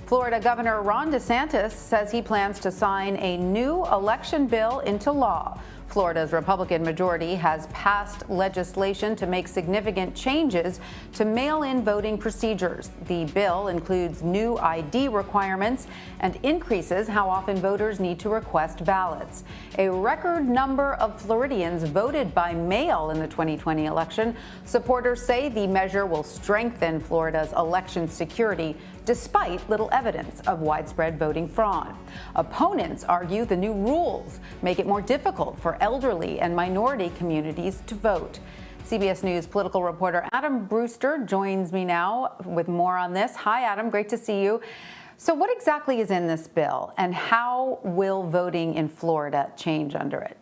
Florida Governor Ron DeSantis says he plans to sign a new election bill into law. Florida's Republican majority has passed legislation to make significant changes to mail-in voting procedures. The bill includes new ID requirements and increases how often voters need to request ballots. A record number of Floridians voted by mail in the 2020 election. Supporters say the measure will strengthen Florida's election security despite little evidence of widespread voting fraud. Opponents argue the new rules make it more difficult for elderly and minority communities to vote. CBS News political reporter Adam Brewster joins me now with more on this. Hi, Adam. Great to see you. So what exactly is in this bill, and how will voting in Florida change under it?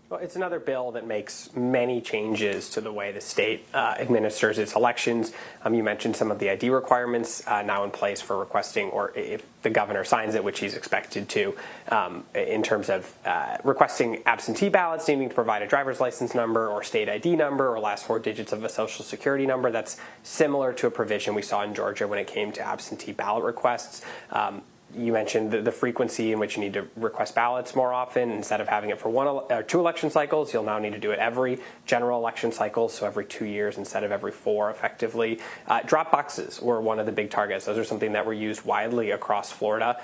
Well, it's another bill that makes many changes to the way the state administers its elections. You mentioned some of the ID requirements now in place for requesting, or if the governor signs it, which he's expected to, in terms of requesting absentee ballots, needing to provide a driver's license number or state ID number or last four digits of a social security number. That's similar to a provision we saw in Georgia when it came to absentee ballot requests. You mentioned the frequency in which you need to request ballots more often. Instead of having it for one or two election cycles, you'll now need to do it every general election cycle, so every 2 years instead of every 4, effectively. Drop boxes were one of the big targets. Those are something that were used widely across Florida.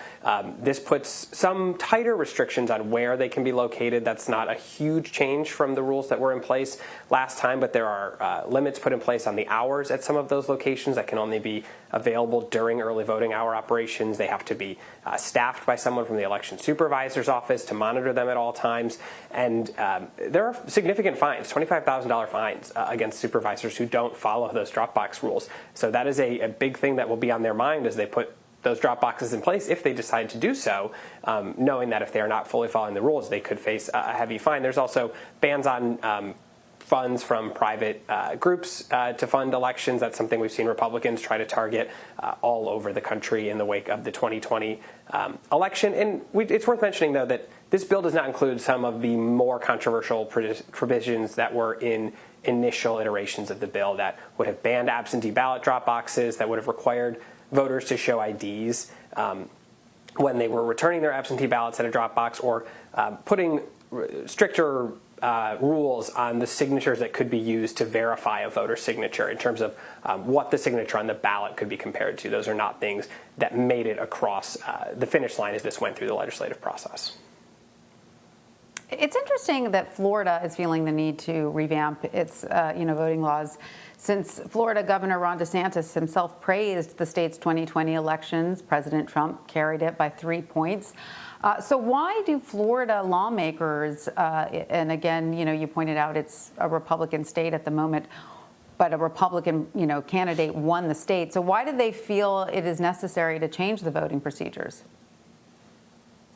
This puts some tighter restrictions on where they can be located. That's not a huge change from the rules that were in place last time, but there are limits put in place on the hours at some of those locations that can only be available during early voting hour operations. They have to be staffed by someone from the election supervisor's office to monitor them at all times. And there are significant fines, $25,000 fines against supervisors who don't follow those drop box rules. So that is a big thing that will be on their mind as they put those drop boxes in place, if they decide to do so, knowing that if they are not fully following the rules, they could face a heavy fine. There's also bans on funds from private groups to fund elections. That's something we've seen Republicans try to target all over the country in the wake of the 2020 election. And it's worth mentioning, though, that this bill does not include some of the more controversial provisions that were in initial iterations of the bill that would have banned absentee ballot drop boxes, that would have required voters to show IDs when they were returning their absentee ballots at a drop box, or putting stricter rules on the signatures that could be used to verify a voter's signature in terms of what the signature on the ballot could be compared to. Those are not things that made it across the finish line as this went through the legislative process. It's interesting that Florida is feeling the need to revamp its voting laws, since Florida Governor Ron DeSantis himself praised the state's 2020 elections. President Trump carried it by 3 points. So why do Florida lawmakers, and again, you pointed out it's a Republican state at the moment, but a Republican, candidate won the state. So why do they feel it is necessary to change the voting procedures?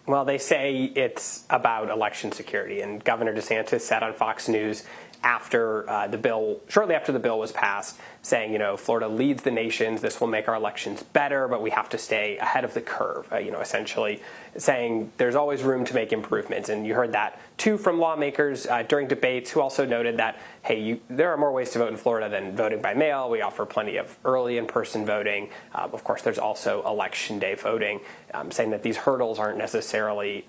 Well, they say it's about election security, and Governor DeSantis said on Fox News shortly after the bill was passed, saying, Florida leads the nation. This will make our elections better, but we have to stay ahead of the curve, essentially saying there's always room to make improvements. And you heard that, too, from lawmakers during debates, who also noted that, hey, there are more ways to vote in Florida than voting by mail. We offer plenty of early in-person voting. Of course, there's also election day voting, saying that these hurdles aren't necessarily,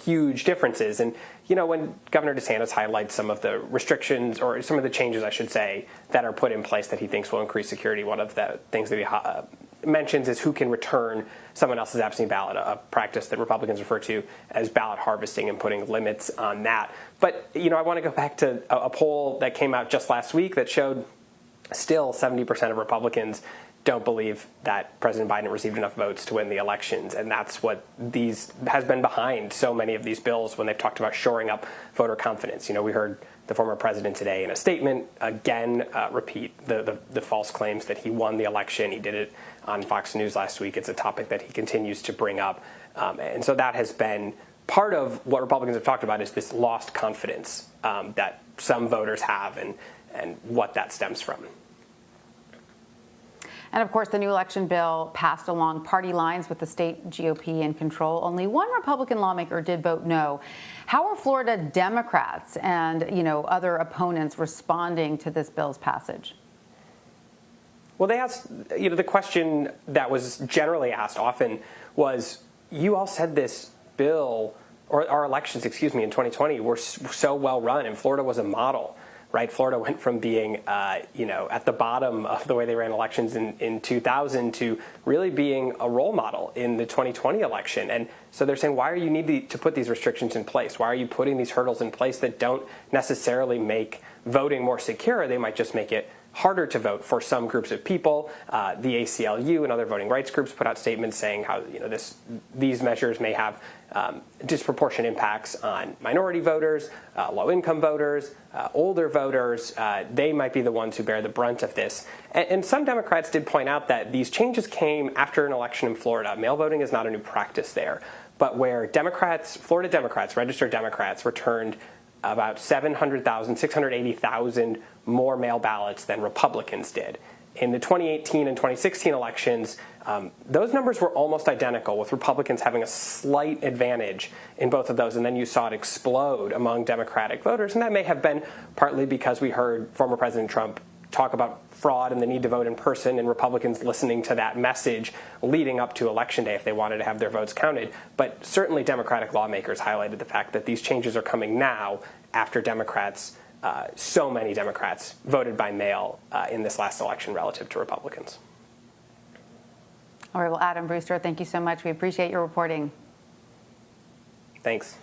huge differences. And, when Governor DeSantis highlights some of the restrictions, or some of the changes, I should say, that are put in place that he thinks will increase security, one of the things that he mentions is who can return someone else's absentee ballot, a practice that Republicans refer to as ballot harvesting, and putting limits on that. But, I want to go back to a poll that came out just last week that showed still 70% of Republicans don't believe that President Biden received enough votes to win the elections. And that's what has been behind so many of these bills when they've talked about shoring up voter confidence. We heard the former president today in a statement again repeat the false claims that he won the election. He did it on Fox News last week. It's a topic that he continues to bring up. And so that has been part of what Republicans have talked about, is this lost confidence that some voters have, and what that stems from. And of course, the new election bill passed along party lines with the state GOP in control. Only one Republican lawmaker did vote no. How are Florida Democrats and, other opponents responding to this bill's passage? Well, they asked, the question that was generally asked often was, you all said this bill, or our elections, in 2020 were so well run, and Florida was a model, right? Florida went from being, at the bottom of the way they ran elections in 2000 to really being a role model in the 2020 election. And so they're saying, why are you need to put these restrictions in place? Why are you putting these hurdles in place that don't necessarily make voting more secure? They might just make it harder to vote for some groups of people. The ACLU and other voting rights groups put out statements saying how these measures may have disproportionate impacts on minority voters, low-income voters, older voters. They might be the ones who bear the brunt of this. And some Democrats did point out that these changes came after an election in Florida. Mail voting is not a new practice there, but where Florida Democrats, registered Democrats, returned about 680,000 more mail ballots than Republicans did. In the 2018 and 2016 elections, those numbers were almost identical, with Republicans having a slight advantage in both of those, and then you saw it explode among Democratic voters, and that may have been partly because we heard former President Trump talk about fraud and the need to vote in person, and Republicans listening to that message leading up to Election Day if they wanted to have their votes counted. But certainly Democratic lawmakers highlighted the fact that these changes are coming now after so many Democrats voted by mail in this last election relative to Republicans. All right, well, Adam Brewster, thank you so much. We appreciate your reporting. Thanks.